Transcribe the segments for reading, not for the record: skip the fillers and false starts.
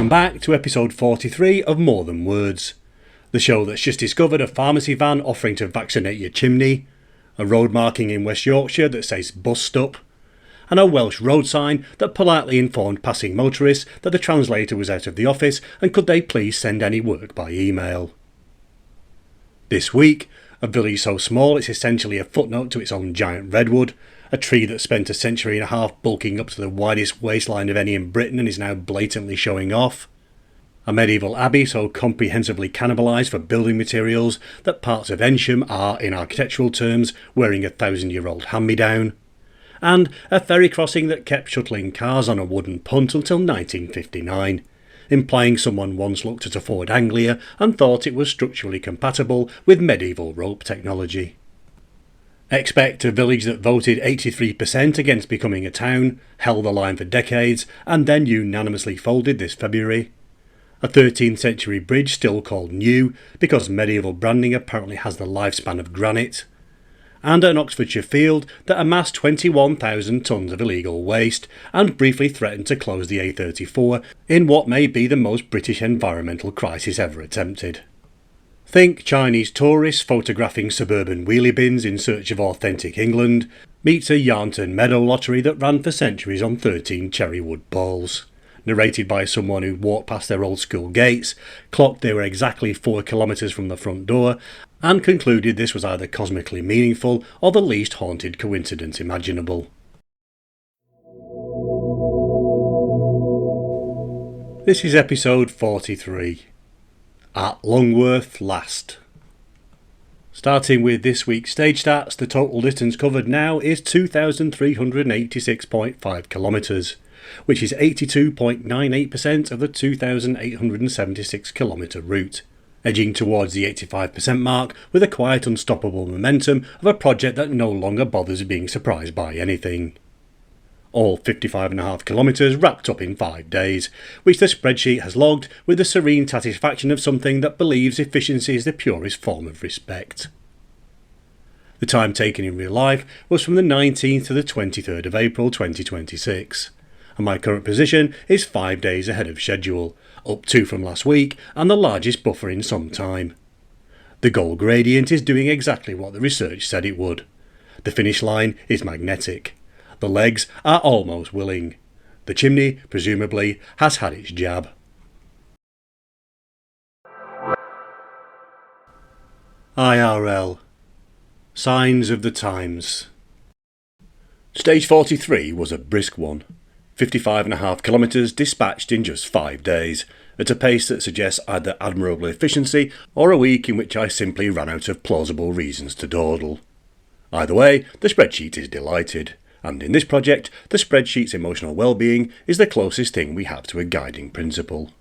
Welcome back to episode 43 of More Than Words, the show that's just discovered a pharmacy van offering to vaccinate your chimney, a road marking in West Yorkshire that says bus stop, and a Welsh road sign that politely informed passing motorists that the translator was out of the office and could they please send any work by email. This week, a village so small it's essentially a footnote to its own giant redwood, a tree that spent a century and a half bulking up to the widest waistline of any in Britain and is now blatantly showing off. A medieval abbey so comprehensively cannibalised for building materials that parts of Ensham are, in architectural terms, wearing a 1,000-year-old hand-me-down. And a ferry crossing that kept shuttling cars on a wooden punt until 1959, implying someone once looked at a Ford Anglia and thought it was structurally compatible with medieval rope technology. Expect a village that voted 83% against becoming a town, held the line for decades, and then unanimously folded this February. A 13th century bridge still called new, because medieval branding apparently has the lifespan of granite. And an Oxfordshire field that amassed 21,000 tonnes of illegal waste, and briefly threatened to close the A34 in what may be the most British environmental crisis ever attempted. Think Chinese tourists photographing suburban wheelie bins in search of authentic England, meets a Yarnton meadow lottery that ran for centuries on 13 cherry wood balls. Narrated by someone who walked past their old school gates, clocked they were exactly 4 kilometres from the front door, and concluded this was either cosmically meaningful or the least haunted coincidence imaginable. This is episode 43. At Longworth last. Starting with this week's stage stats, the total distance covered now is 2,386.5 kilometres, which is 82.98% of the 2,876 kilometre route, edging towards the 85% mark with a quiet unstoppable momentum of a project that no longer bothers being surprised by anything. All 55.5 kilometres wrapped up in 5 days, which the spreadsheet has logged with the serene satisfaction of something that believes efficiency is the purest form of respect. The time taken in real life was from the 19th to the 23rd of April 2026, and my current position is 5 days ahead of schedule, up 2 from last week and the largest buffer in some time. The goal gradient is doing exactly what the research said it would. The finish line is magnetic. The legs are almost willing. The chimney, presumably, has had its jab. IRL. Signs of the times. Stage 43 was a brisk one. 55.5 kilometres dispatched in just 5 days, at a pace that suggests either admirable efficiency or a week in which I simply ran out of plausible reasons to dawdle. Either way, the spreadsheet is delighted. And in this project, the spreadsheet's emotional well-being is the closest thing we have to a guiding principle.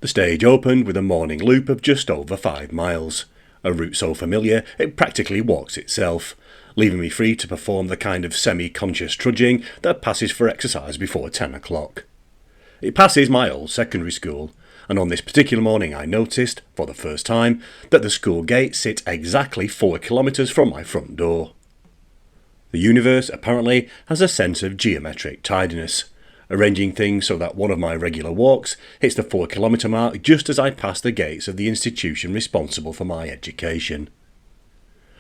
The stage opened with a morning loop of just over 5 miles, a route so familiar it practically walks itself, leaving me free to perform the kind of semi-conscious trudging that passes for exercise before 10 o'clock. It passes my old secondary school, and on this particular morning I noticed, for the first time, that the school gate sits exactly 4 kilometres from my front door. The universe, apparently, has a sense of geometric tidiness, arranging things so that one of my regular walks hits the 4 kilometre mark just as I pass the gates of the institution responsible for my education.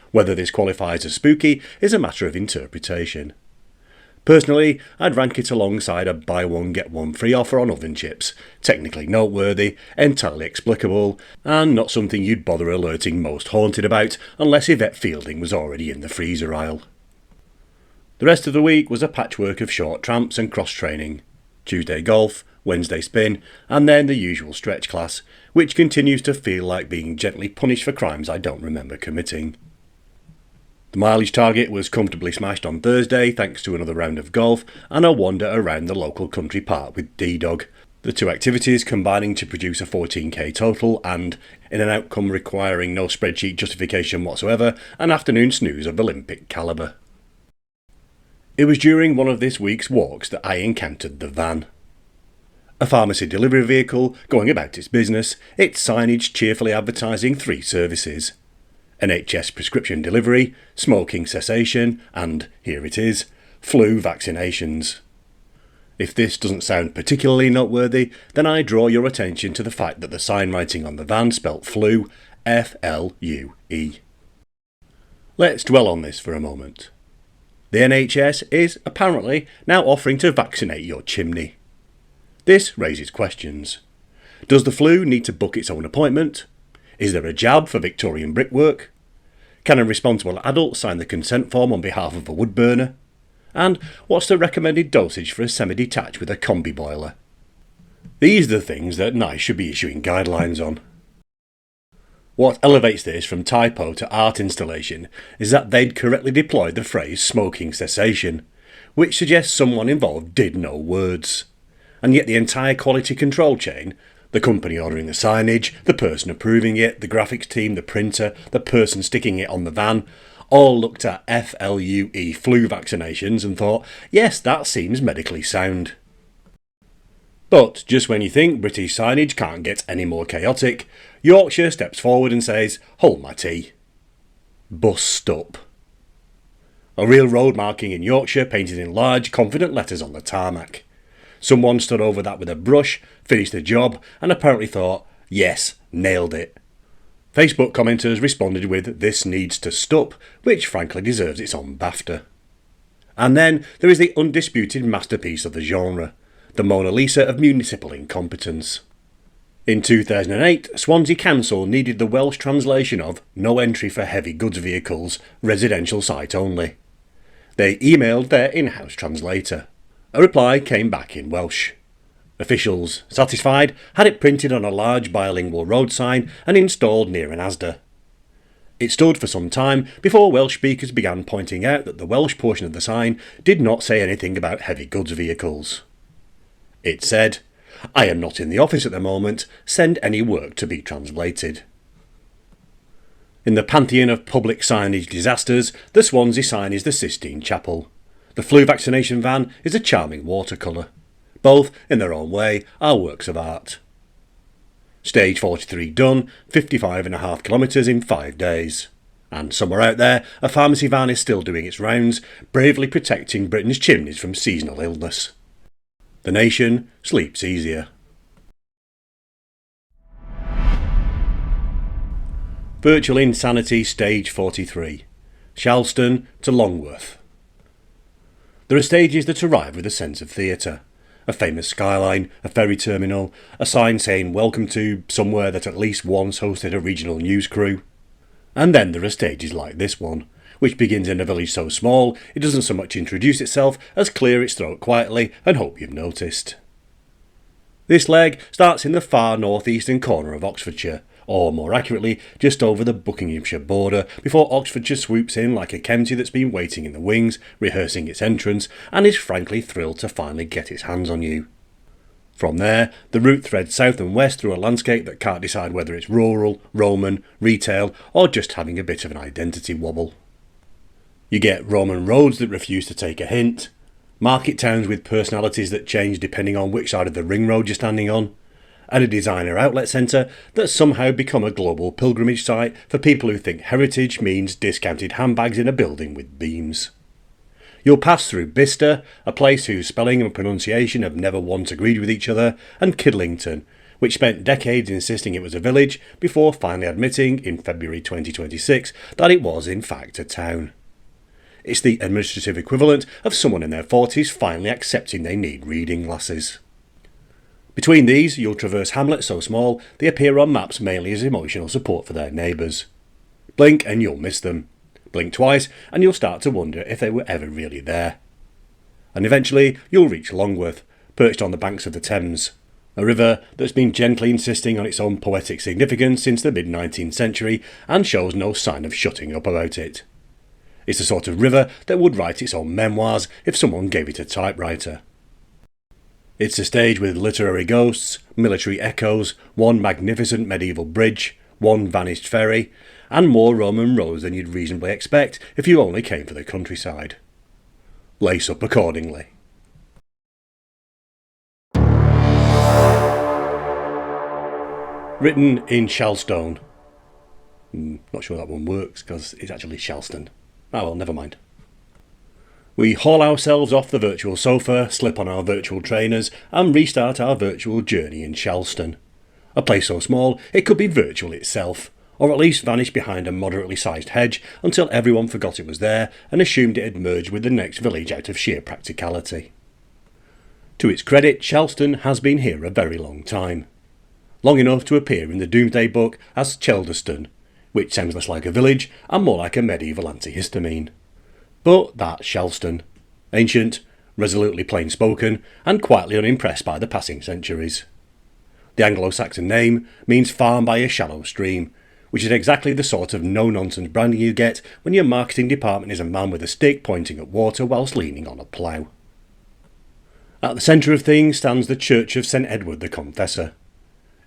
Whether this qualifies as spooky is a matter of interpretation. Personally, I'd rank it alongside a buy one get one free offer on oven chips, technically noteworthy, entirely explicable, and not something you'd bother alerting Most Haunted about unless Yvette Fielding was already in the freezer aisle. The rest of the week was a patchwork of short tramps and cross-training. Tuesday golf, Wednesday spin, and then the usual stretch class, which continues to feel like being gently punished for crimes I don't remember committing. The mileage target was comfortably smashed on Thursday thanks to another round of golf and a wander around the local country park with D-Dog, the two activities combining to produce a 14k total and, in an outcome requiring no spreadsheet justification whatsoever, an afternoon snooze of Olympic calibre. It was during one of this week's walks that I encountered the van. A pharmacy delivery vehicle going about its business, its signage cheerfully advertising 3 services: NHS prescription delivery, smoking cessation, and, here it is, Flue Vaccinations. If this doesn't sound particularly noteworthy, then I draw your attention to the fact that the sign writing on the van spelt Flue, F-L-U-E. Let's dwell on this for a moment. The NHS is apparently now offering to vaccinate your chimney. This raises questions. Does the Flue need to book its own appointment? Is there a jab for Victorian brickwork? Can a responsible adult sign the consent form on behalf of a wood burner? And what's the recommended dosage for a semi-detached with a combi boiler? These are the things that NICE should be issuing guidelines on. What elevates this from typo to art installation is that they'd correctly deployed the phrase smoking cessation, which suggests someone involved did know words. And yet the entire quality control chain, the company ordering the signage, the person approving it, the graphics team, the printer, the person sticking it on the van, all looked at FLUE Flue Vaccinations and thought, yes, that seems medically sound. But just when you think British signage can't get any more chaotic, Yorkshire steps forward and says, hold my tea. Bust up. A real road marking in Yorkshire painted in large, confident letters on the tarmac. Someone stood over that with a brush, finished the job, and apparently thought, yes, nailed it. Facebook commenters responded with, this needs to stop, which frankly deserves its own BAFTA. And then there is the undisputed masterpiece of the genre, the Mona Lisa of municipal incompetence. In 2008, Swansea Council needed the Welsh translation of no entry for heavy goods vehicles, residential site only. They emailed their in-house translator. A reply came back in Welsh. Officials, satisfied, had it printed on a large bilingual road sign and installed near an Asda. It stood for some time before Welsh speakers began pointing out that the Welsh portion of the sign did not say anything about heavy goods vehicles. It said, I am not in the office at the moment, send any work to be translated. In the pantheon of public signage disasters, the Swansea sign is the Sistine Chapel. The Flue vaccination van is a charming watercolour. Both, in their own way, are works of art. Stage 43 done, 55.5 kilometres in 5 days. And somewhere out there, a pharmacy van is still doing its rounds, bravely protecting Britain's chimneys from seasonal illness. The nation sleeps easier. Virtual Insanity Stage 43. Shalstone to Longworth. There are stages that arrive with a sense of theatre. A famous skyline, a ferry terminal, a sign saying welcome to somewhere that at least once hosted a regional news crew. And then there are stages like this one, which begins in a village so small it doesn't so much introduce itself as clear its throat quietly and hope you've noticed. This leg starts in the far northeastern corner of Oxfordshire, or more accurately, just over the Buckinghamshire border, before Oxfordshire swoops in like a county that's been waiting in the wings, rehearsing its entrance, and is frankly thrilled to finally get its hands on you. From there, the route threads south and west through a landscape that can't decide whether it's rural, Roman, retail, or just having a bit of an identity wobble. You get Roman roads that refuse to take a hint, market towns with personalities that change depending on which side of the ring road you're standing on, and a designer outlet centre that's somehow become a global pilgrimage site for people who think heritage means discounted handbags in a building with beams. You'll pass through Bicester, a place whose spelling and pronunciation have never once agreed with each other, and Kidlington, which spent decades insisting it was a village before finally admitting in February 2026 that it was in fact a town. It's the administrative equivalent of someone in their 40s finally accepting they need reading glasses. Between these, you'll traverse hamlets so small they appear on maps mainly as emotional support for their neighbours. Blink and you'll miss them. Blink twice and you'll start to wonder if they were ever really there. And eventually you'll reach Longworth, perched on the banks of the Thames, a river that's been gently insisting on its own poetic significance since the mid-19th century and shows no sign of shutting up about it. It's the sort of river that would write its own memoirs if someone gave it a typewriter. It's a stage with literary ghosts, military echoes, one magnificent medieval bridge, one vanished ferry, and more Roman roads than you'd reasonably expect if you only came for the countryside. Lace up accordingly. Written in Shalstone. Not sure that one works because it's actually Shalstone. Oh well, never mind. We haul ourselves off the virtual sofa, slip on our virtual trainers, and restart our virtual journey in Shalstone. A place so small it could be virtual itself, or at least vanish behind a moderately sized hedge until everyone forgot it was there and assumed it had merged with the next village out of sheer practicality. To its credit, Shalstone has been here a very long time. Long enough to appear in the Domesday book as Chelderston, which sounds less like a village and more like a medieval antihistamine. But that's Shalstone. Ancient, resolutely plain-spoken, and quietly unimpressed by the passing centuries. The Anglo-Saxon name means farm by a shallow stream, which is exactly the sort of no-nonsense branding you get when your marketing department is a man with a stick pointing at water whilst leaning on a plough. At the centre of things stands the Church of St Edward the Confessor.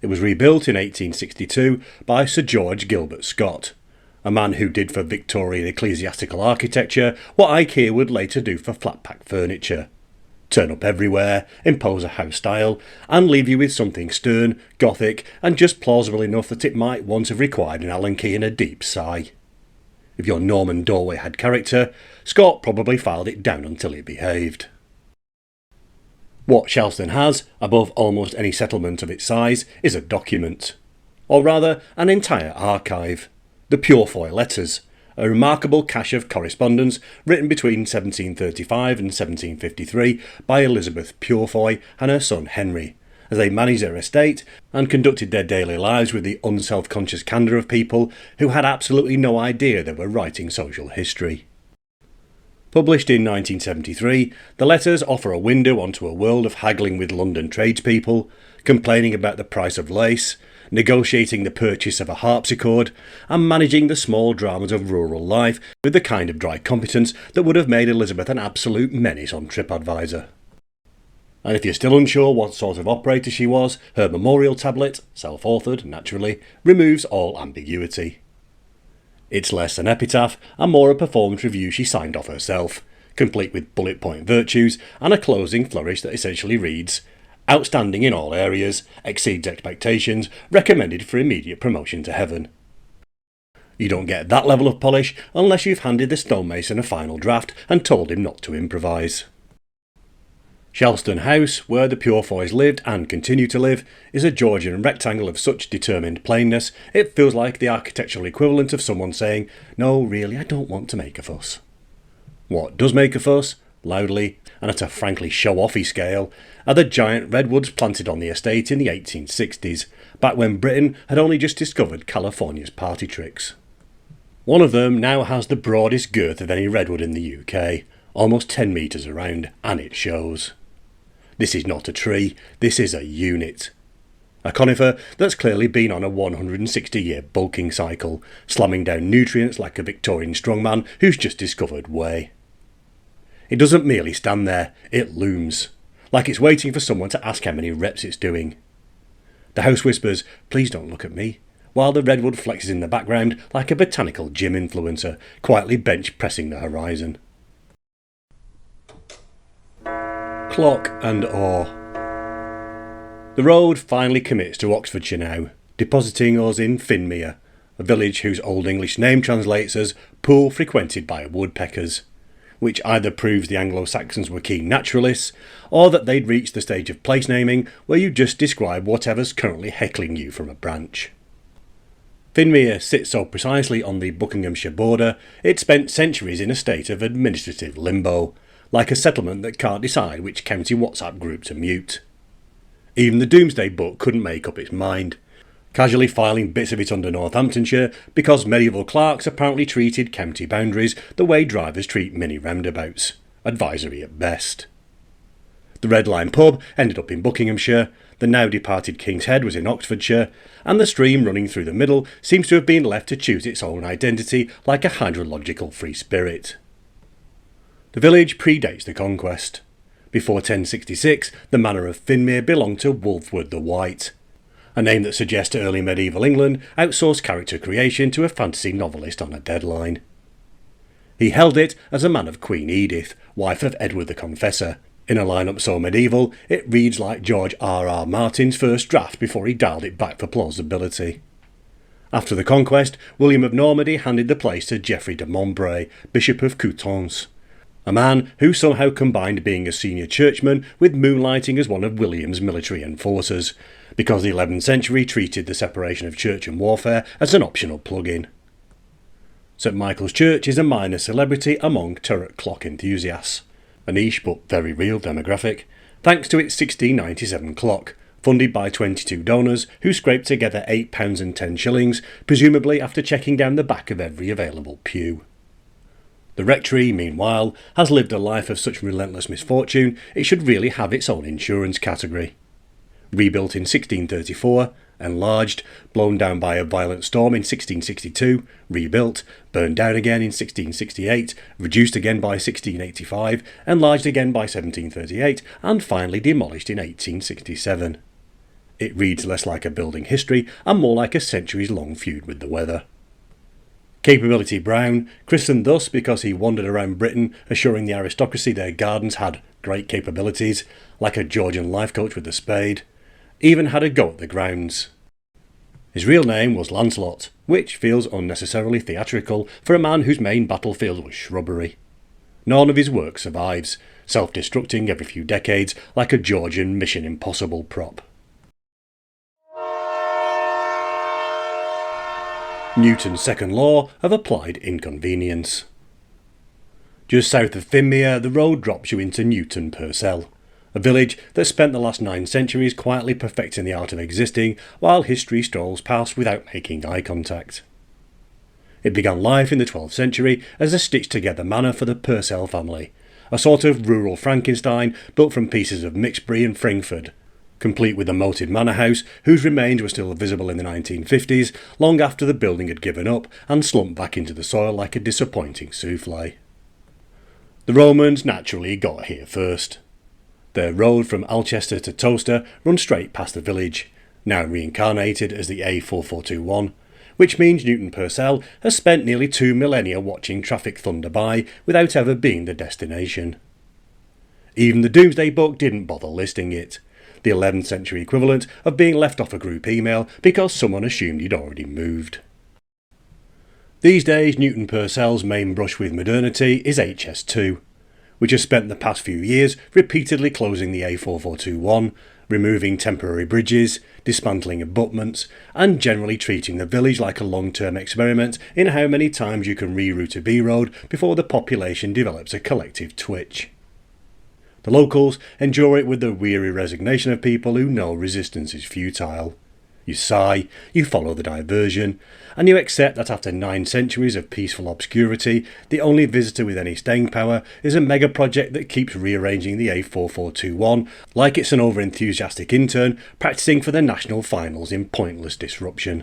It was rebuilt in 1862 by Sir George Gilbert Scott, a man who did for Victorian ecclesiastical architecture what IKEA would later do for flat-pack furniture. Turn up everywhere, impose a house style, and leave you with something stern, gothic, and just plausible enough that it might once have required an Allen key and a deep sigh. If your Norman doorway had character, Scott probably filed it down until it behaved. What Shalstone has, above almost any settlement of its size, is a document. Or rather, an entire archive. The Purefoy letters, a remarkable cache of correspondence written between 1735 and 1753 by Elizabeth Purefoy and her son Henry, as they managed their estate and conducted their daily lives with the unself-conscious candour of people who had absolutely no idea they were writing social history. Published in 1973, the letters offer a window onto a world of haggling with London tradespeople, complaining about the price of lace, negotiating the purchase of a harpsichord, and managing the small dramas of rural life with the kind of dry competence that would have made Elizabeth an absolute menace on TripAdvisor. And if you're still unsure what sort of operator she was, her memorial tablet, self-authored naturally, removes all ambiguity. It's less an epitaph and more a performance review she signed off herself, complete with bullet point virtues and a closing flourish that essentially reads, "Outstanding in all areas, exceeds expectations, recommended for immediate promotion to heaven." You don't get that level of polish unless you've handed the stonemason a final draft and told him not to improvise. Shalstone House, where the Purefoys lived and continue to live, is a Georgian rectangle of such determined plainness it feels like the architectural equivalent of someone saying, "No, really, I don't want to make a fuss." What does make a fuss, loudly, and at a frankly show-offy scale, are the giant redwoods planted on the estate in the 1860s, back when Britain had only just discovered California's party tricks. One of them now has the broadest girth of any redwood in the UK, almost 10 metres around, and it shows. This is not a tree, this is a unit. A conifer that's clearly been on a 160-year bulking cycle, slamming down nutrients like a Victorian strongman who's just discovered whey. It doesn't merely stand there, it looms, like it's waiting for someone to ask how many reps it's doing. The house whispers, "Please don't look at me," while the redwood flexes in the background like a botanical gym influencer, quietly bench pressing the horizon. Clock and awe. The road finally commits to Oxfordshire now, depositing us in Finmere, a village whose Old English name translates as pool frequented by woodpeckers, which either proves the Anglo-Saxons were keen naturalists, or that they'd reached the stage of place naming where you just describe whatever's currently heckling you from a branch. Finmere sits so precisely on the Buckinghamshire border, it spent centuries in a state of administrative limbo, like a settlement that can't decide which county WhatsApp group to mute. Even the Domesday book couldn't make up its mind, casually filing bits of it under Northamptonshire because medieval clerks apparently treated county boundaries the way drivers treat mini roundabouts, advisory at best. The Red Line pub ended up in Buckinghamshire, the now departed King's Head was in Oxfordshire, and the stream running through the middle seems to have been left to choose its own identity like a hydrological free spirit. The village predates the conquest. Before 1066, the manor of Finmere belonged to Wulfward the White, a name that suggests early medieval England outsourced character creation to a fantasy novelist on a deadline. He held it as a man of Queen Edith, wife of Edward the Confessor. In a lineup so medieval, it reads like George R.R. Martin's first draft before he dialed it back for plausibility. After the conquest, William of Normandy handed the place to Geoffrey de Montbray, Bishop of Coutances, A man who somehow combined being a senior churchman with moonlighting as one of William's military enforcers, because the 11th century treated the separation of church and warfare as an optional plug-in. St Michael's Church is a minor celebrity among turret clock enthusiasts, a niche but very real demographic, thanks to its 1697 clock, funded by 22 donors who scraped together £8 and 10 shillings, presumably after checking down the back of every available pew. The rectory, meanwhile, has lived a life of such relentless misfortune it should really have its own insurance category. Rebuilt in 1634, enlarged, blown down by a violent storm in 1662, rebuilt, burned down again in 1668, reduced again by 1685, enlarged again by 1738, and finally demolished in 1867. It reads less like a building history and more like a centuries-long feud with the weather. Capability Brown, christened thus because he wandered around Britain assuring the aristocracy their gardens had great capabilities, like a Georgian life coach with a spade, even had a go at the grounds. His real name was Lancelot, which feels unnecessarily theatrical for a man whose main battlefield was shrubbery. None of his work survives, self-destructing every few decades like a Georgian Mission Impossible prop. Newton's second law of applied inconvenience. Just south of Finmere, the road drops you into Newton Purcell, a village that spent the last 9 centuries quietly perfecting the art of existing while history strolls past without making eye contact. It began life in the 12th century as a stitched-together manor for the Purcell family, a sort of rural Frankenstein built from pieces of Mixbury and Fringford, complete with a moated manor house whose remains were still visible in the 1950s, long after the building had given up and slumped back into the soil like a disappointing soufflé. The Romans naturally got here first. Their road from Alchester to Towcester runs straight past the village, now reincarnated as the A4421, which means Newton Purcell has spent nearly 2 millennia watching traffic thunder by without ever being the destination. Even the Domesday book didn't bother listing it, the 11th century equivalent of being left off a group email because someone assumed he'd already moved. These days, Newton Purcell's main brush with modernity is HS2, which has spent the past few years repeatedly closing the A4421, removing temporary bridges, dismantling abutments, and generally treating the village like a long-term experiment in how many times you can reroute a B road before the population develops a collective twitch. The locals endure it with the weary resignation of people who know resistance is futile. You sigh, you follow the diversion, and you accept that after 9 centuries of peaceful obscurity, the only visitor with any staying power is a mega project that keeps rearranging the A4421 like it's an over-enthusiastic intern practising for the national finals in pointless disruption.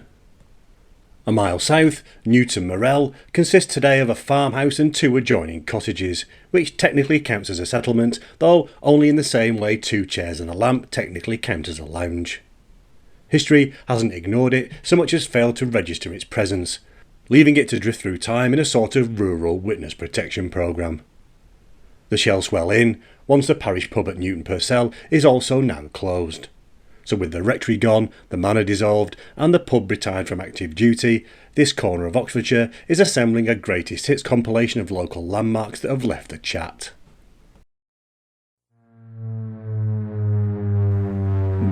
A mile south, Newton Morell consists today of a farmhouse and 2 adjoining cottages, which technically counts as a settlement, though only in the same way 2 chairs and a lamp technically count as a lounge. History hasn't ignored it so much as failed to register its presence, leaving it to drift through time in a sort of rural witness protection programme. The Shalstone Inn, once the parish pub at Newton Purcell, is also now closed. So with the rectory gone, the manor dissolved, and the pub retired from active duty, this corner of Oxfordshire is assembling a greatest hits compilation of local landmarks that have left the chat.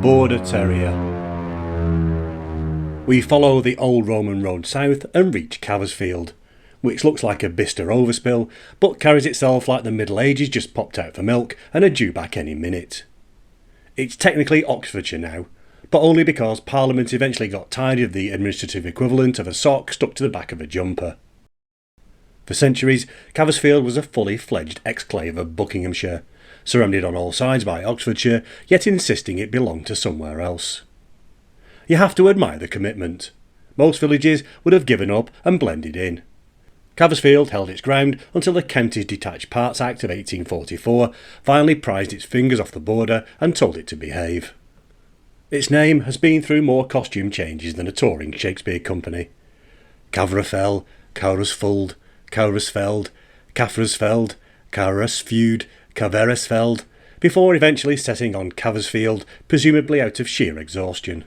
Border Terrier. We follow the old Roman road south and reach Caversfield, which looks like a Bicester overspill, but carries itself like the Middle Ages just popped out for milk and are due back any minute. It's technically Oxfordshire now, but only because Parliament eventually got tired of the administrative equivalent of a sock stuck to the back of a jumper. For centuries, Caversfield was a fully fledged exclave of Buckinghamshire, surrounded on all sides by Oxfordshire, yet insisting it belonged to somewhere else. You have to admire the commitment. Most villages would have given up and blended in. Caversfield held its ground until the Counties Detached Parts Act of 1844 finally prized its fingers off the border and told it to behave. Its name has been through more costume changes than a touring Shakespeare company. Caverfell, Caversfield, Caversfeld, Caversfeld, Caversfield, Caversfeld, before eventually setting on Caversfield, presumably out of sheer exhaustion.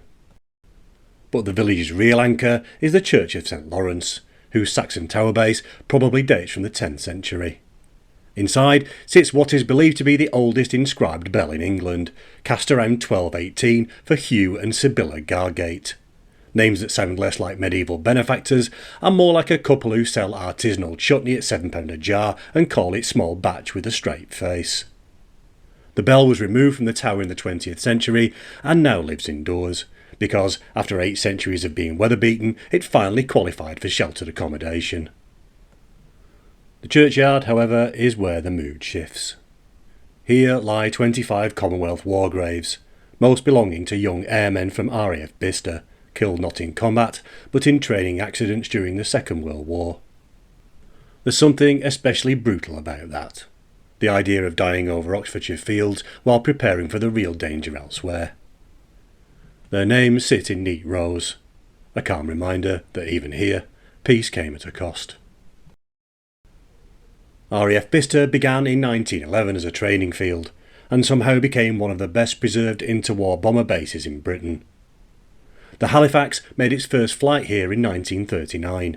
But the village's real anchor is the Church of St Lawrence, whose Saxon tower base probably dates from the 10th century. Inside sits what is believed to be the oldest inscribed bell in England, cast around 1218 for Hugh and Sibylla Gargate. Names that sound less like medieval benefactors and more like a couple who sell artisanal chutney at £7 a jar and call it small batch with a straight face. The bell was removed from the tower in the 20th century and now lives indoors, because after 8 centuries of being weather-beaten, it finally qualified for sheltered accommodation. The churchyard, however, is where the mood shifts. Here lie 25 Commonwealth war graves, most belonging to young airmen from RAF Bicester, killed not in combat, but in training accidents during the Second World War. There's something especially brutal about that. The idea of dying over Oxfordshire fields while preparing for the real danger elsewhere. Their names sit in neat rows, a calm reminder that even here, peace came at a cost. RAF Bicester began in 1911 as a training field, and somehow became one of the best preserved interwar bomber bases in Britain. The Halifax made its first flight here in 1939,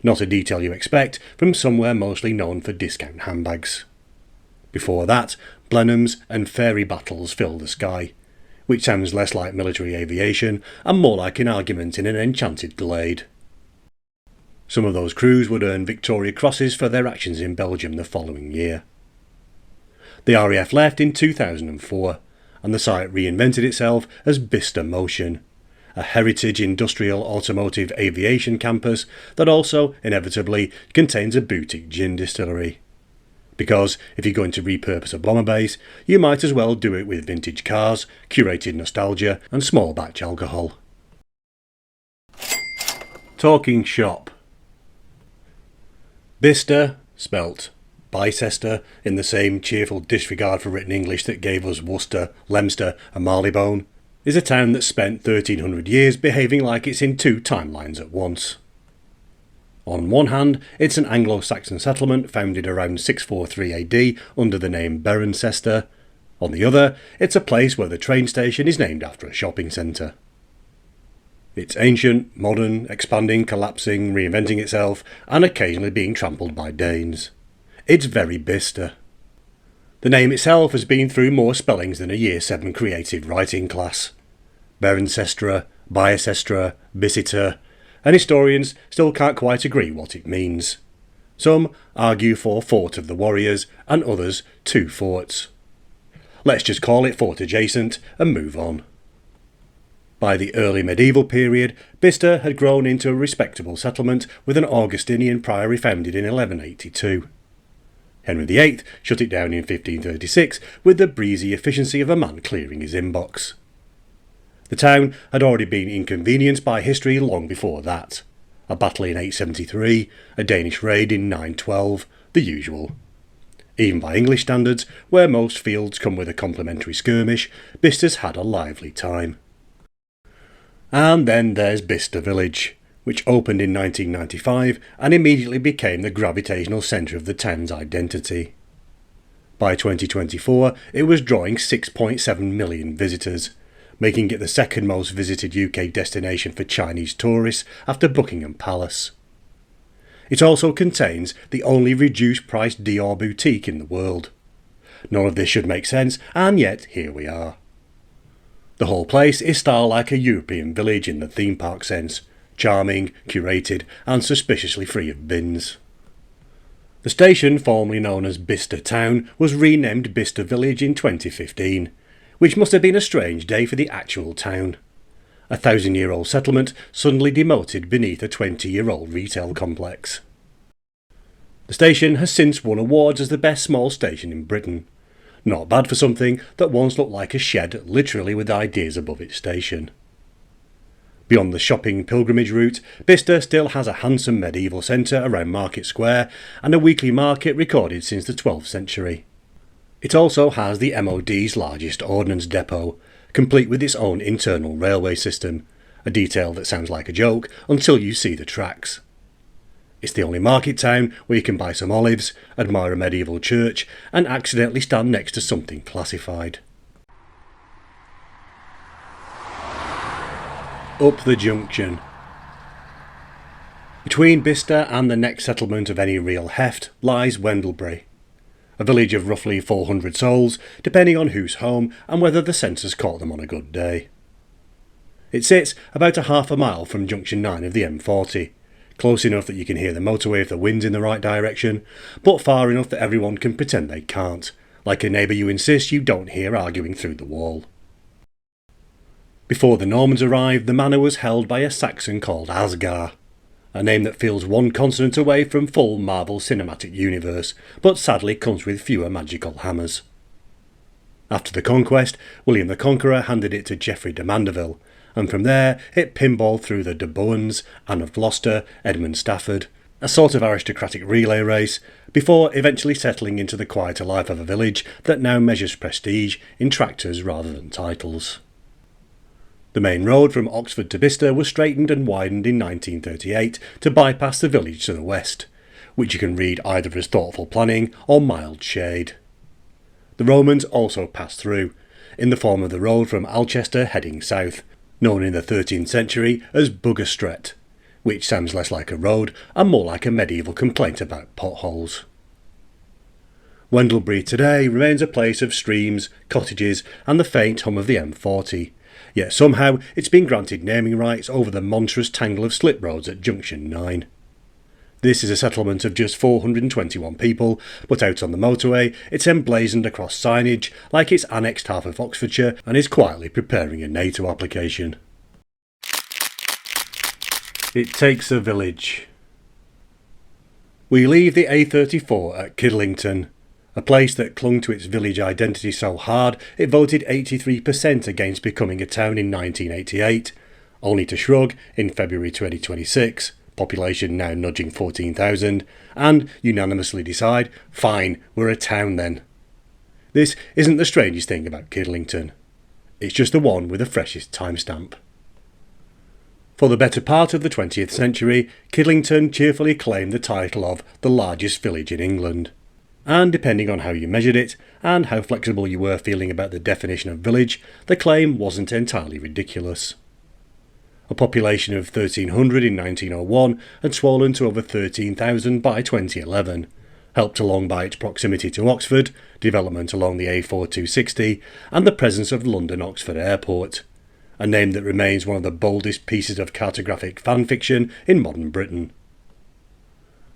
not a detail you expect from somewhere mostly known for discount handbags. Before that, Blenheims and fairy battles filled the sky, which sounds less like military aviation and more like an argument in an enchanted glade. Some of those crews would earn Victoria Crosses for their actions in Belgium the following year. The RAF left in 2004, and the site reinvented itself as Bicester Motion, a heritage industrial automotive aviation campus that also, inevitably, contains a boutique gin distillery. Because if you're going to repurpose a bomber base, you might as well do it with vintage cars, curated nostalgia and small batch alcohol. Talking shop. Bicester, spelt Bicester in the same cheerful disregard for written English that gave us Worcester, Leicester and Marylebone, is a town that spent 1300 years behaving like it's in 2 timelines at once. On one hand, it's an Anglo-Saxon settlement founded around 643 AD under the name Cirencester. On the other, it's a place where the train station is named after a shopping centre. It's ancient, modern, expanding, collapsing, reinventing itself, and occasionally being trampled by Danes. It's very Bicester. The name itself has been through more spellings than a Year 7 creative writing class. Cirencestra, Bicestra, Biciter, and historians still can't quite agree what it means. Some argue for Fort of the Warriors, and others 2 forts. Let's just call it Fort Adjacent and move on. By the early medieval period, Bicester had grown into a respectable settlement with an Augustinian priory founded in 1182. Henry VIII shut it down in 1536 with the breezy efficiency of a man clearing his inbox. The town had already been inconvenienced by history long before that. A battle in 873, a Danish raid in 912, the usual. Even by English standards, where most fields come with a complimentary skirmish, Bicester's had a lively time. And then there's Bicester Village, which opened in 1995 and immediately became the gravitational centre of the town's identity. By 2024, it was drawing 6.7 million visitors, making it the second most visited UK destination for Chinese tourists after Buckingham Palace. It also contains the only reduced-price Dior boutique in the world. None of this should make sense, and yet here we are. The whole place is styled like a European village in the theme park sense, charming, curated, and suspiciously free of bins. The station, formerly known as Bicester Town, was renamed Bicester Village in 2015, which must have been a strange day for the actual town. A 1,000-year-old settlement suddenly demoted beneath a 20-year-old retail complex. The station has since won awards as the best small station in Britain. Not bad for something that once looked like a shed literally with ideas above its station. Beyond the shopping pilgrimage route, Bicester still has a handsome medieval centre around Market Square and a weekly market recorded since the 12th century. It also has the MOD's largest ordnance depot, complete with its own internal railway system, a detail that sounds like a joke until you see the tracks. It's the only market town where you can buy some olives, admire a medieval church, and accidentally stand next to something classified. Up the junction. Between Bicester and the next settlement of any real heft lies Wendlebury, a village of roughly 400 souls, depending on who's home and whether the census caught them on a good day. It sits about a half a mile from junction 9 of the M40, close enough that you can hear the motorway if the wind's in the right direction, but far enough that everyone can pretend they can't, like a neighbour you insist you don't hear arguing through the wall. Before the Normans arrived, the manor was held by a Saxon called Asgar, a name that feels one consonant away from full Marvel Cinematic Universe, but sadly comes with fewer magical hammers. After the conquest, William the Conqueror handed it to Geoffrey de Mandeville, and from there it pinballed through the de Bowens, Anne of Gloucester, Edmund Stafford, a sort of aristocratic relay race, before eventually settling into the quieter life of a village that now measures prestige in tractors rather than titles. The main road from Oxford to Bicester was straightened and widened in 1938 to bypass the village to the west, which you can read either as thoughtful planning or mild shade. The Romans also passed through, in the form of the road from Alchester heading south, known in the 13th century as Bugger Stret, which sounds less like a road and more like a medieval complaint about potholes. Wendlebury today remains a place of streams, cottages and the faint hum of the M40, yet somehow it's been granted naming rights over the monstrous tangle of slip roads at Junction 9. This is a settlement of just 421 people, but out on the motorway it's emblazoned across signage like it's annexed half of Oxfordshire and is quietly preparing a NATO application. It takes a village. We leave the A34 at Kidlington, a place that clung to its village identity so hard it voted 83% against becoming a town in 1988, only to shrug in February 2026, population now nudging 14,000, and unanimously decide, fine, we're a town then. This isn't the strangest thing about Kidlington. It's just the one with the freshest timestamp. For the better part of the 20th century, Kidlington cheerfully claimed the title of the largest village in England. And depending on how you measured it, and how flexible you were feeling about the definition of village, the claim wasn't entirely ridiculous. A population of 1,300 in 1901 had swollen to over 13,000 by 2011, helped along by its proximity to Oxford, development along the A4260, and the presence of London Oxford Airport, a name that remains one of the boldest pieces of cartographic fan fiction in modern Britain.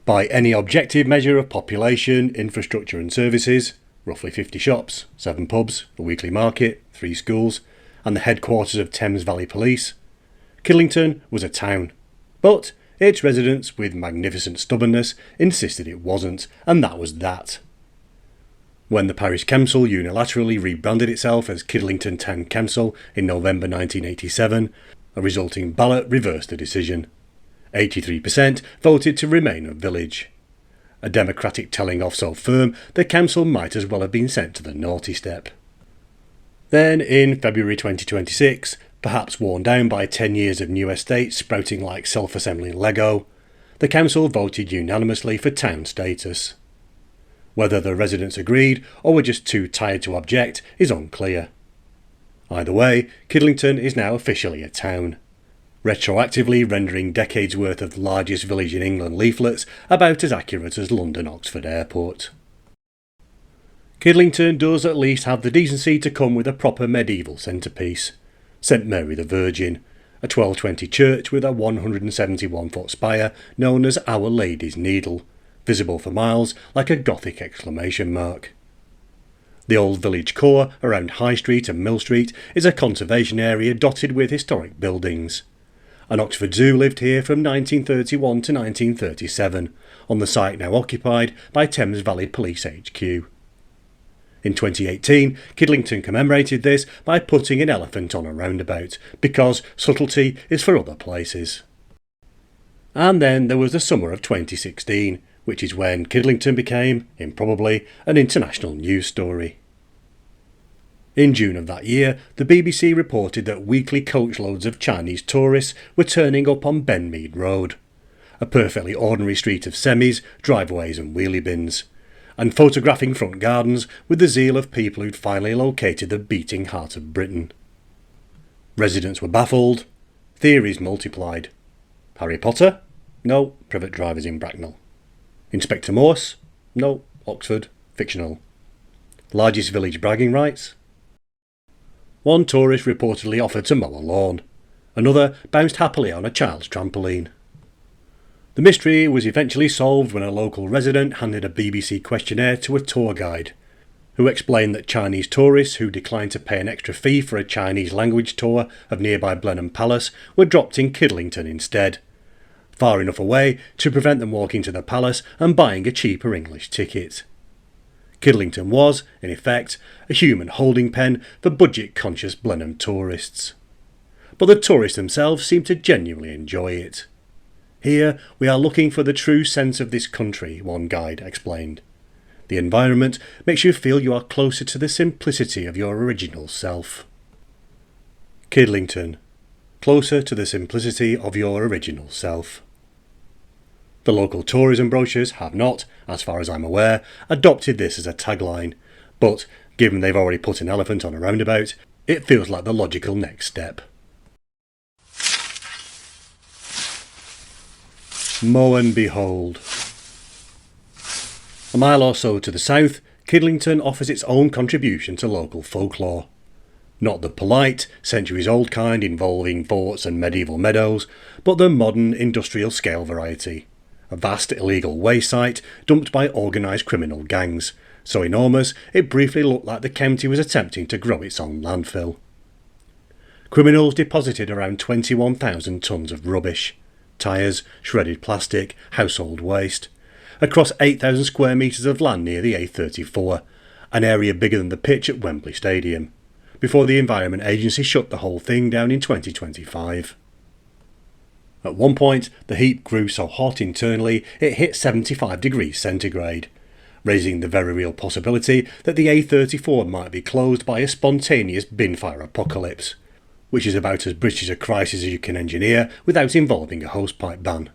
By any objective measure of population, infrastructure and services, roughly 50 shops, 7 pubs, a weekly market, 3 schools, and the headquarters of Thames Valley Police, Kidlington was a town. But its residents, with magnificent stubbornness, insisted it wasn't, and that was that. When the parish council unilaterally rebranded itself as Kidlington Town Council in November 1987, a resulting ballot reversed the decision. 83% voted to remain a village. A democratic telling off so firm, the council might as well have been sent to the naughty step. Then, in February 2026, perhaps worn down by 10 years of new estates sprouting like self-assembling Lego, the council voted unanimously for town status. Whether the residents agreed or were just too tired to object is unclear. Either way, Kidlington is now officially a town, retroactively rendering decades worth of the largest village in England leaflets about as accurate as London Oxford Airport. Kidlington does at least have the decency to come with a proper medieval centrepiece, St Mary the Virgin, a 1220 church with a 171-foot spire known as Our Lady's Needle, visible for miles like a Gothic exclamation mark. The old village core around High Street and Mill Street is a conservation area dotted with historic buildings. An Oxford Zoo lived here from 1931 to 1937, on the site now occupied by Thames Valley Police HQ. In 2018, Kidlington commemorated this by putting an elephant on a roundabout, because subtlety is for other places. And then there was the summer of 2016, which is when Kidlington became, improbably, an international news story. In June of that year, the BBC reported that weekly coachloads of Chinese tourists were turning up on Benmead Road, a perfectly ordinary street of semis, driveways and wheelie bins, and photographing front gardens with the zeal of people who'd finally located the beating heart of Britain. Residents were baffled, theories multiplied. Harry Potter? No, privet drivers in Bracknell. Inspector Morse? No, Oxford. fictional. Largest village bragging rights? One tourist reportedly offered to mow a lawn. Another bounced happily on a child's trampoline. The mystery was eventually solved when a local resident handed a BBC questionnaire to a tour guide, who explained that Chinese tourists who declined to pay an extra fee for a Chinese language tour of nearby Blenheim Palace were dropped in Kidlington instead, far enough away to prevent them walking to the palace and buying a cheaper English ticket. Kidlington was, in effect, a human holding pen for budget-conscious Blenheim tourists. But the tourists themselves seemed to genuinely enjoy it. Here we are looking for the true sense of this country, one guide explained. The environment makes you feel you are closer to the simplicity of your original self. Kidlington. Closer to the simplicity of your original self. The local tourism brochures have not, as far as I'm aware, adopted this as a tagline, but given they've already put an elephant on a roundabout, it feels like the logical next step. Mow and behold. A mile or so to the south, Kidlington offers its own contribution to local folklore. Not the polite, centuries-old kind involving forts and medieval meadows, but the modern industrial-scale variety. A vast illegal waste site dumped by organised criminal gangs, so enormous it briefly looked like the county was attempting to grow its own landfill. Criminals deposited around 21,000 tonnes of rubbish. Tyres, shredded plastic, household waste, across 8,000 square metres of land near the A34, an area bigger than the pitch at Wembley Stadium, before the Environment Agency shut the whole thing down in 2025. At one point, the heat grew so hot internally it hit 75 degrees centigrade, raising the very real possibility that the A34 might be closed by a spontaneous bin-fire apocalypse, which is about as British a crisis as you can engineer without involving a hosepipe ban.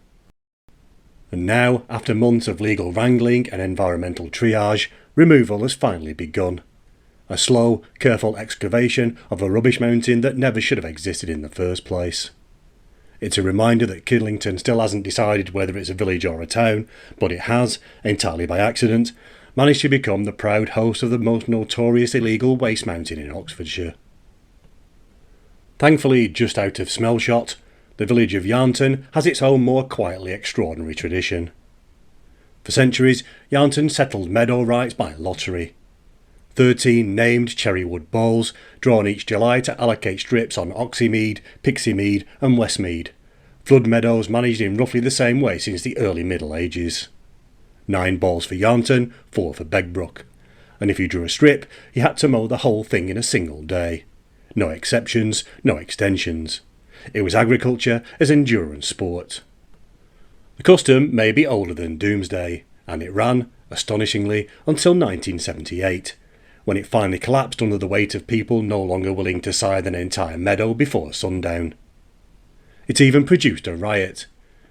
And now, after months of legal wrangling and environmental triage, removal has finally begun. A slow, careful excavation of a rubbish mountain that never should have existed in the first place. It's a reminder that Kidlington still hasn't decided whether it's a village or a town, but it has, entirely by accident, managed to become the proud host of the most notorious illegal waste mountain in Oxfordshire. Thankfully just out of smell shot, the village of Yarnton has its own more quietly extraordinary tradition. For centuries, Yarnton settled meadow rights by lottery. 13 named cherrywood balls, drawn each July to allocate strips on Oxymead, Pixiemead and Westmead, flood meadows managed in roughly the same way since the early Middle Ages. 9 balls for Yarnton, 4 for Begbrook, and if you drew a strip, you had to mow the whole thing in a single day. No exceptions, no extensions. It was agriculture as endurance sport. The custom may be older than Domesday, and it ran, astonishingly, until 1978, when it finally collapsed under the weight of people no longer willing to scythe an entire meadow before sundown. It even produced a riot.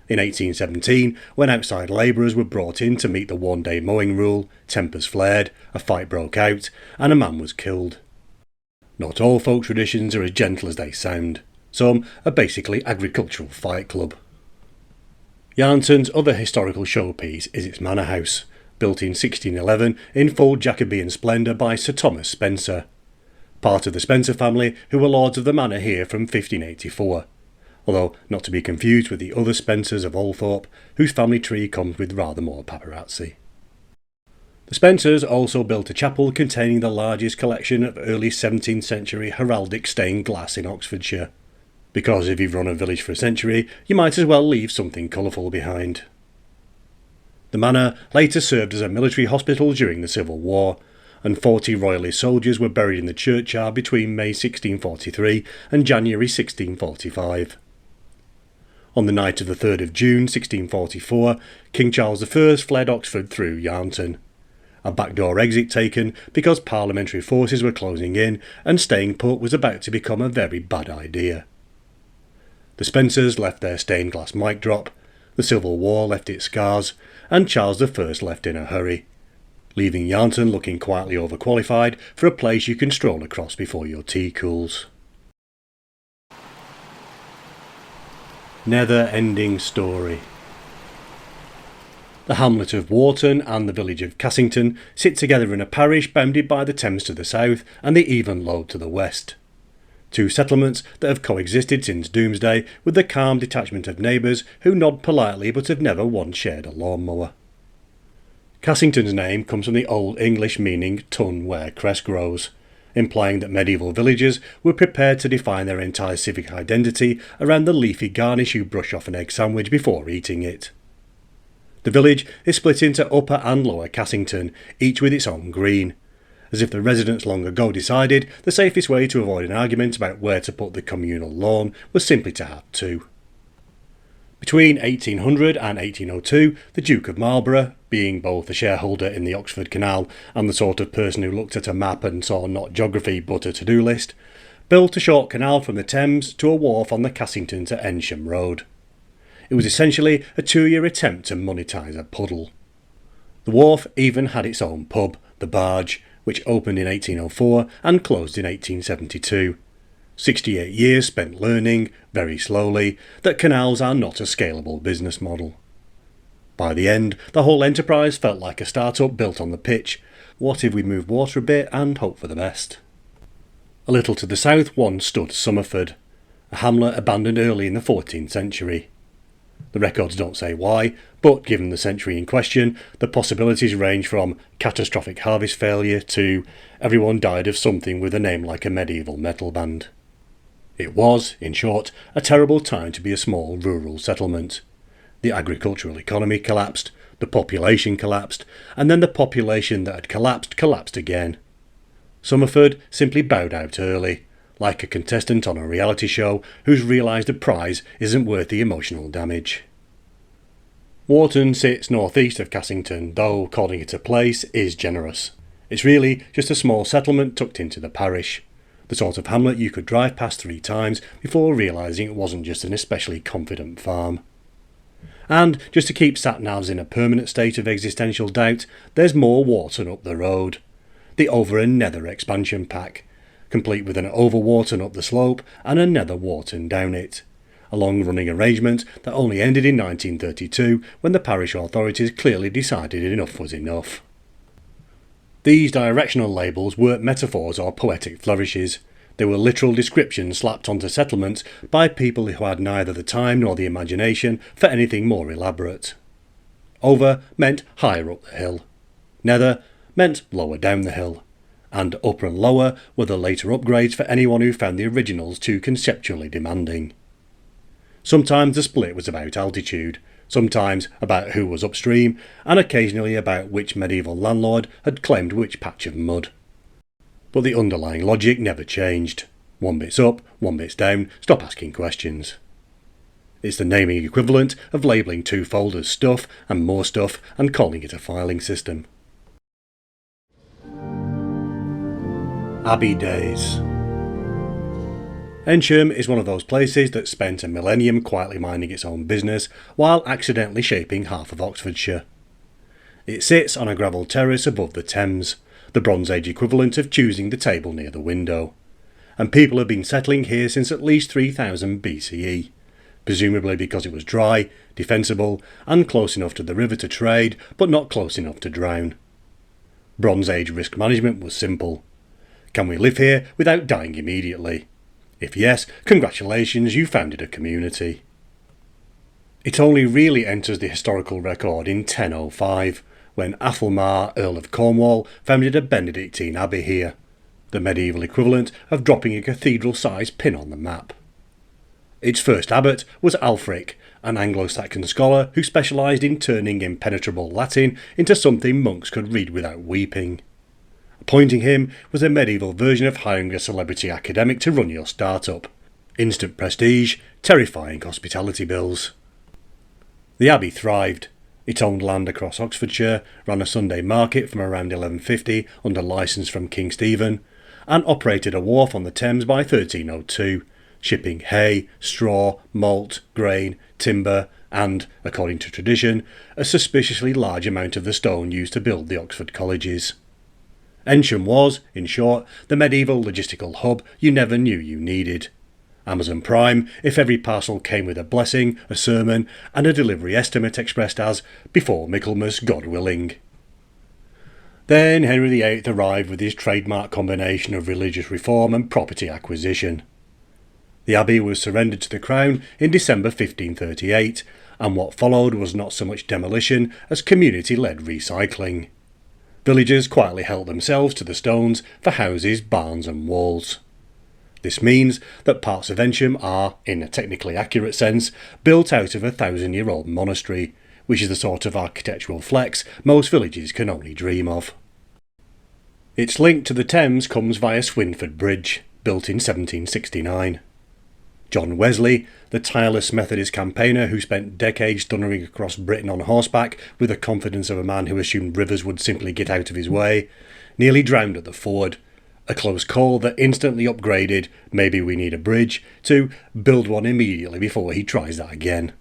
In 1817, when outside labourers were brought in to meet the one-day mowing rule, tempers flared, a fight broke out, and a man was killed. Not all folk traditions are as gentle as they sound. Some are basically agricultural fight club. Yarnton's other historical showpiece is its manor house, built in 1611 in full Jacobean splendour by Sir Thomas Spencer, part of the Spencer family who were lords of the manor here from 1584, although not to be confused with the other Spencers of Althorpe, whose family tree comes with rather more paparazzi. The Spencers also built a chapel containing the largest collection of early 17th century heraldic stained glass in Oxfordshire, because if you've run a village for a century, you might as well leave something colourful behind. The manor later served as a military hospital during the Civil War, and 40 royalist soldiers were buried in the churchyard between May 1643 and January 1645. On the night of the 3rd of June 1644, King Charles I fled Oxford through Yarnton. A backdoor exit taken because parliamentary forces were closing in and staying put was about to become a very bad idea. The Spencers left their stained glass mic drop, the Civil War left its scars, and Charles I left in a hurry, leaving Yarnton looking quietly overqualified for a place you can stroll across before your tea cools. Never-ending story. The hamlet of Yarnton and the village of Cassington sit together in a parish bounded by the Thames to the south and the Even Lode to the west. Two settlements that have coexisted since Domesday, with the calm detachment of neighbours who nod politely but have never once shared a lawnmower. Cassington's name comes from the Old English meaning tun where cress grows, implying that medieval villagers were prepared to define their entire civic identity around the leafy garnish you brush off an egg sandwich before eating it. The village is split into Upper and Lower Cassington, each with its own green, as if the residents long ago decided the safest way to avoid an argument about where to put the communal lawn was simply to have two. Between 1800 and 1802, the Duke of Marlborough, being both a shareholder in the Oxford Canal and the sort of person who looked at a map and saw not geography but a to-do list, built a short canal from the Thames to a wharf on the Cassington to Ensham Road. It was essentially a 2-year attempt to monetise a puddle. The wharf even had its own pub, the Barge, which opened in 1804 and closed in 1872. 68 years spent learning, very slowly, that canals are not a scalable business model. By the end, the whole enterprise felt like a start-up built on the pitch. What if we move water a bit and hope for the best? A little to the south once stood Somerford, a hamlet abandoned early in the 14th century. The records don't say why, but given the century in question, the possibilities range from catastrophic harvest failure to everyone died of something with a name like a medieval metal band. It was, in short, a terrible time to be a small rural settlement. The agricultural economy collapsed, the population collapsed, and then the population that had collapsed again. Somerford simply bowed out early, like a contestant on a reality show who's realised a prize isn't worth the emotional damage. Yarnton sits northeast of Cassington, though calling it a place is generous. It's really just a small settlement tucked into the parish, the sort of hamlet you could drive past 3 times before realising it wasn't just an especially confident farm. And just to keep sat-navs in a permanent state of existential doubt, there's more Yarnton up the road. The over and nether expansion pack, complete with an over Yarnton up the slope and a nether Yarnton down it. A long-running arrangement that only ended in 1932 when the parish authorities clearly decided enough was enough. These directional labels weren't metaphors or poetic flourishes. They were literal descriptions slapped onto settlements by people who had neither the time nor the imagination for anything more elaborate. Over meant higher up the hill. Nether meant lower down the hill. And upper and lower were the later upgrades for anyone who found the originals too conceptually demanding. Sometimes the split was about altitude, sometimes about who was upstream, and occasionally about which medieval landlord had claimed which patch of mud. But the underlying logic never changed. 1 bit's up, 1 bit's down, stop asking questions. It's the naming equivalent of labelling 2 folders stuff and more stuff and calling it a filing system. Abbey days. Ensham is one of those places that spent a millennium quietly minding its own business while accidentally shaping half of Oxfordshire. It sits on a gravel terrace above the Thames, the Bronze Age equivalent of choosing the table near the window, and people have been settling here since at least 3000 BCE, presumably because it was dry, defensible, and close enough to the river to trade, but not close enough to drown. Bronze Age risk management was simple. Can we live here without dying immediately? If yes, congratulations, you founded a community. It only really enters the historical record in 1005, when Athelmar, Earl of Cornwall, founded a Benedictine abbey here, the medieval equivalent of dropping a cathedral-sized pin on the map. Its first abbot was Alfric, an Anglo-Saxon scholar who specialised in turning impenetrable Latin into something monks could read without weeping. Appointing him was a medieval version of hiring a celebrity academic to run your startup. Instant prestige, terrifying hospitality bills. The abbey thrived. It owned land across Oxfordshire, ran a Sunday market from around 1150 under licence from King Stephen, and operated a wharf on the Thames by 1302, shipping hay, straw, malt, grain, timber, and, according to tradition, a suspiciously large amount of the stone used to build the Oxford colleges. Ensham was, in short, the medieval logistical hub you never knew you needed. Amazon Prime if every parcel came with a blessing, a sermon, and a delivery estimate expressed as "before Michaelmas, God willing." Then Henry VIII arrived with his trademark combination of religious reform and property acquisition. The abbey was surrendered to the crown in December 1538, and what followed was not so much demolition as community-led recycling. Villagers quietly held themselves to the stones for houses, barns and walls. This means that parts of Ensham are, in a technically accurate sense, built out of a 1,000-year-old monastery, which is the sort of architectural flex most villages can only dream of. Its link to the Thames comes via Swinford Bridge, built in 1769. John Wesley, the tireless Methodist campaigner who spent decades thundering across Britain on horseback with the confidence of a man who assumed rivers would simply get out of his way, nearly drowned at the ford, a close call that instantly upgraded "maybe we need a bridge" to "build one immediately before he tries that again."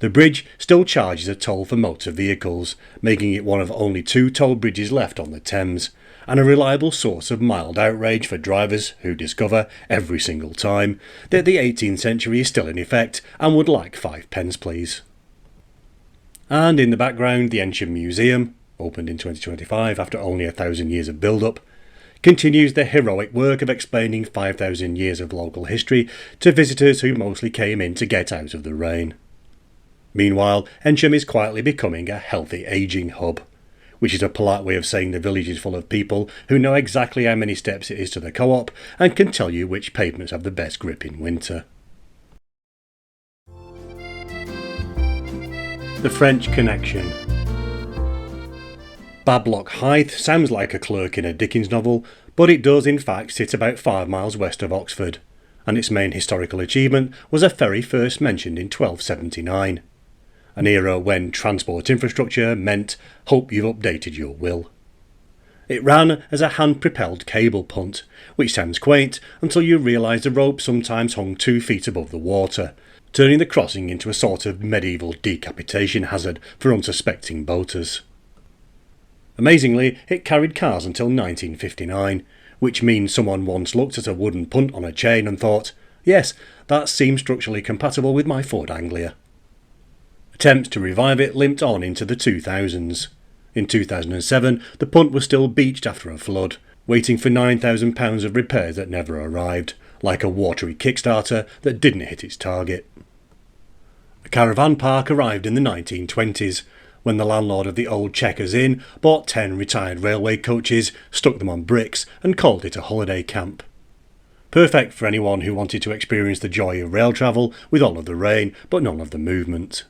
The bridge still charges a toll for motor vehicles, making it one of only 2 toll bridges left on the Thames, and a reliable source of mild outrage for drivers who discover, every single time, that the 18th century is still in effect and would like 5p please. And in the background, the Ensham Museum, opened in 2025 after only 1,000 years of build-up, continues the heroic work of explaining 5,000 years of local history to visitors who mostly came in to get out of the rain. Meanwhile, Ensham is quietly becoming a healthy ageing hub, which is a polite way of saying the village is full of people who know exactly how many steps it is to the co-op and can tell you which pavements have the best grip in winter. The French Connection. Bablock Hythe sounds like a clerk in a Dickens novel, but it does in fact sit about 5 miles west of Oxford, and its main historical achievement was a ferry first mentioned in 1279. An era when transport infrastructure meant "hope you've updated your will." It ran as a hand-propelled cable punt, which sounds quaint until you realise the rope sometimes hung 2 feet above the water, turning the crossing into a sort of medieval decapitation hazard for unsuspecting boaters. Amazingly, it carried cars until 1959, which means someone once looked at a wooden punt on a chain and thought, "Yes, that seems structurally compatible with my Ford Anglia." Attempts to revive it limped on into the 2000s. In 2007, the punt was still beached after a flood, waiting for £9,000 of repairs that never arrived, like a watery Kickstarter that didn't hit its target. A caravan park arrived in the 1920s, when the landlord of the old Checkers Inn bought 10 retired railway coaches, stuck them on bricks and called it a holiday camp. Perfect for anyone who wanted to experience the joy of rail travel with all of the rain but none of the movement.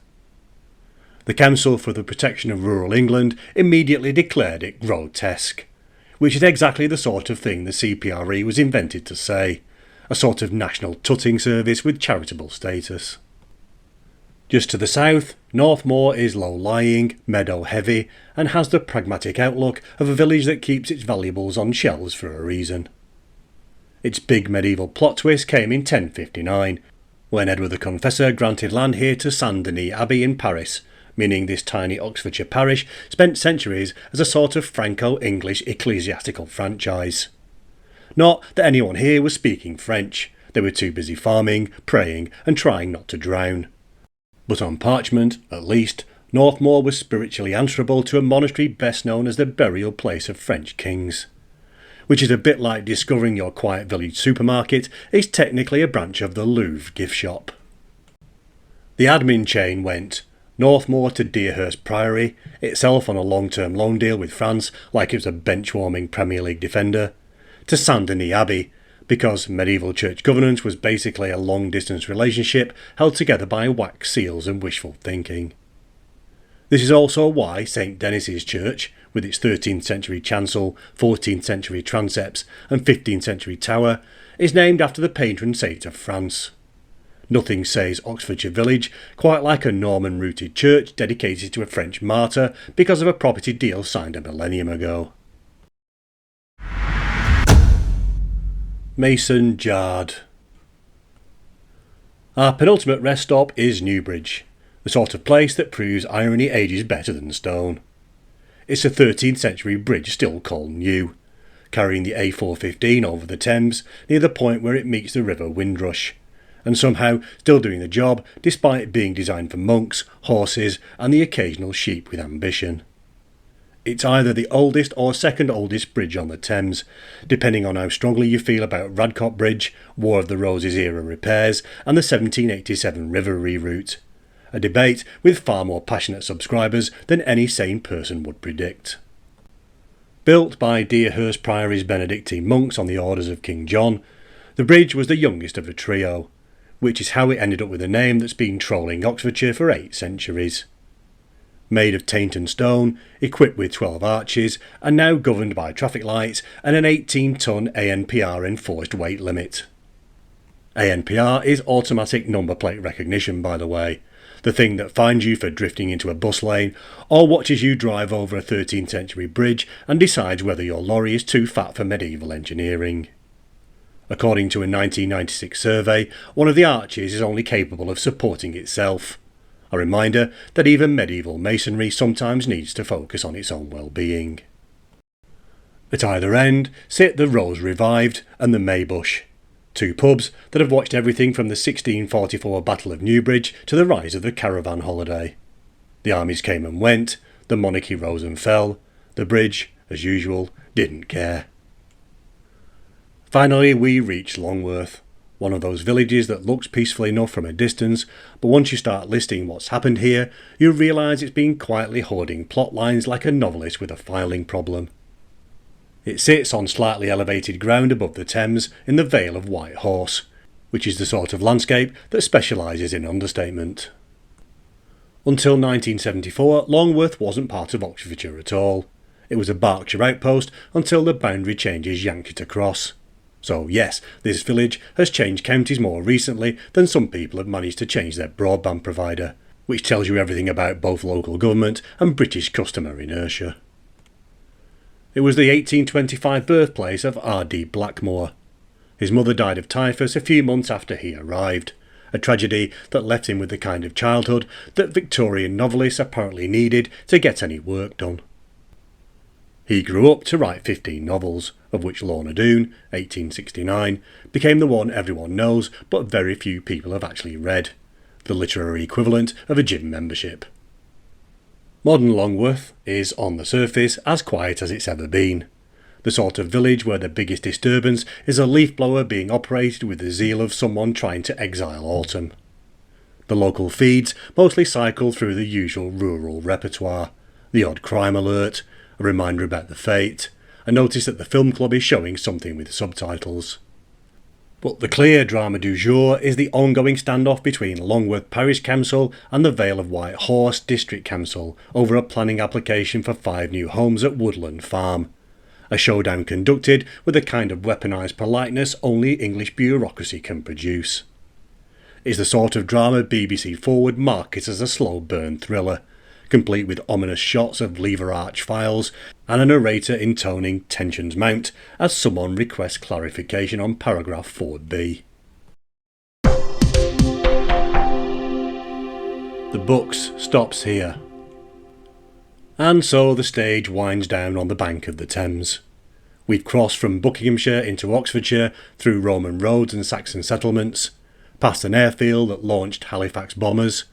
The Council for the Protection of Rural England immediately declared it grotesque, which is exactly the sort of thing the CPRE was invented to say, a sort of national tutting service with charitable status. Just to the south, Northmoor is low-lying, meadow-heavy, and has the pragmatic outlook of a village that keeps its valuables on shelves for a reason. Its big medieval plot twist came in 1059, when Edward the Confessor granted land here to Saint-Denis Abbey in Paris, meaning this tiny Oxfordshire parish spent centuries as a sort of Franco-English ecclesiastical franchise. Not that anyone here was speaking French, they were too busy farming, praying and trying not to drown. But on parchment, at least, Northmoor was spiritually answerable to a monastery best known as the burial place of French kings. Which is a bit like discovering your quiet village supermarket is technically a branch of the Louvre gift shop. The admin chain went Northmoor to Deerhurst Priory, itself on a long-term loan deal with France like it was a bench-warming Premier League defender, to Saint-Denis Abbey, because medieval church governance was basically a long-distance relationship held together by wax seals and wishful thinking. This is also why St Denis's Church, with its 13th century chancel, 14th century transepts and 15th century tower, is named after the patron saint of France. Nothing says Oxfordshire village quite like a Norman-rooted church dedicated to a French martyr because of a property deal signed a millennium ago. Mason Jarred. Our penultimate rest stop is Newbridge, the sort of place that proves irony ages better than stone. It's a 13th century bridge still called new, carrying the A415 over the Thames near the point where it meets the River Windrush, and somehow still doing the job despite it being designed for monks, horses and the occasional sheep with ambition. It's either the oldest or second oldest bridge on the Thames, depending on how strongly you feel about Radcott Bridge, War of the Roses era repairs and the 1787 river reroute. A debate with far more passionate subscribers than any sane person would predict. Built by Deerhurst Priory's Benedictine monks on the orders of King John, the bridge was the youngest of the trio, which is how it ended up with a name that's been trolling Oxfordshire for 8 centuries. Made of Tainton stone, equipped with 12 arches, and now governed by traffic lights and an 18-ton ANPR enforced weight limit. ANPR is automatic number plate recognition, by the way, the thing that finds you for drifting into a bus lane or watches you drive over a 13th century bridge and decides whether your lorry is too fat for medieval engineering. According to a 1996 survey, one of the arches is only capable of supporting itself. A reminder that even medieval masonry sometimes needs to focus on its own well-being. At either end sit the Rose Revived and the Maybush, 2 pubs that have watched everything from the 1644 Battle of Newbridge to the rise of the caravan holiday. The armies came and went, the monarchy rose and fell, the bridge, as usual, didn't care. Finally we reached Longworth, one of those villages that looks peaceful enough from a distance, but once you start listing what's happened here, you realise it's been quietly hoarding plot lines like a novelist with a filing problem. It sits on slightly elevated ground above the Thames in the Vale of White Horse, which is the sort of landscape that specialises in understatement. Until 1974, Longworth wasn't part of Oxfordshire at all. It was a Berkshire outpost until the boundary changes yanked it across. So yes, this village has changed counties more recently than some people have managed to change their broadband provider, which tells you everything about both local government and British customer inertia. It was the 1825 birthplace of R.D. Blackmore. His mother died of typhus a few months after he arrived, a tragedy that left him with the kind of childhood that Victorian novelists apparently needed to get any work done. He grew up to write 15 novels, of which Lorna Doone, 1869, became the one everyone knows but very few people have actually read, the literary equivalent of a gym membership. Modern Longworth is, on the surface, as quiet as it's ever been. The sort of village where the biggest disturbance is a leaf blower being operated with the zeal of someone trying to exile autumn. The local feeds mostly cycle through the usual rural repertoire, the odd crime alert, a reminder about the fate, a notice that the film club is showing something with subtitles. But the clear drama du jour is the ongoing standoff between Longworth Parish Council and the Vale of White Horse District Council over a planning application for 5 new homes at Woodland Farm. A showdown conducted with the kind of weaponised politeness only English bureaucracy can produce. It's the sort of drama BBC Forward markets as a slow burn thriller, complete with ominous shots of lever arch files and a narrator intoning tensions mount as someone requests clarification on paragraph 4b. The books stops here. And so the stage winds down on the bank of the Thames. We've crossed from Buckinghamshire into Oxfordshire through Roman roads and Saxon settlements, past an airfield that launched Halifax bombers,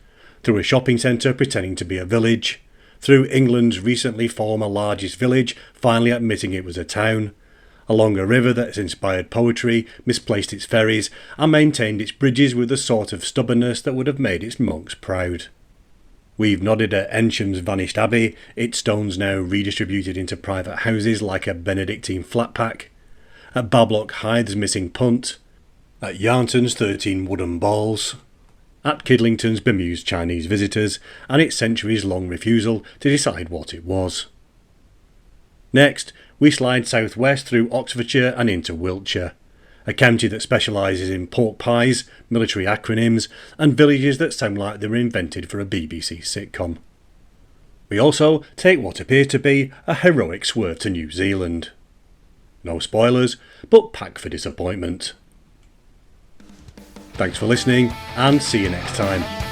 through a shopping centre pretending to be a village, through England's recently former largest village finally admitting it was a town, along a river that has inspired poetry, misplaced its ferries and maintained its bridges with the sort of stubbornness that would have made its monks proud. We've nodded at Ensham's vanished abbey, its stones now redistributed into private houses like a Benedictine flat pack, at Bablock Hythe's missing punt, at Yarnton's 13 wooden balls, at Kidlington's bemused Chinese visitors and its centuries-long refusal to decide what it was. Next, we slide southwest through Oxfordshire and into Wiltshire, a county that specialises in pork pies, military acronyms and villages that sound like they were invented for a BBC sitcom. We also take what appears to be a heroic swerve to New Zealand. No spoilers, but pack for disappointment. Thanks for listening and see you next time.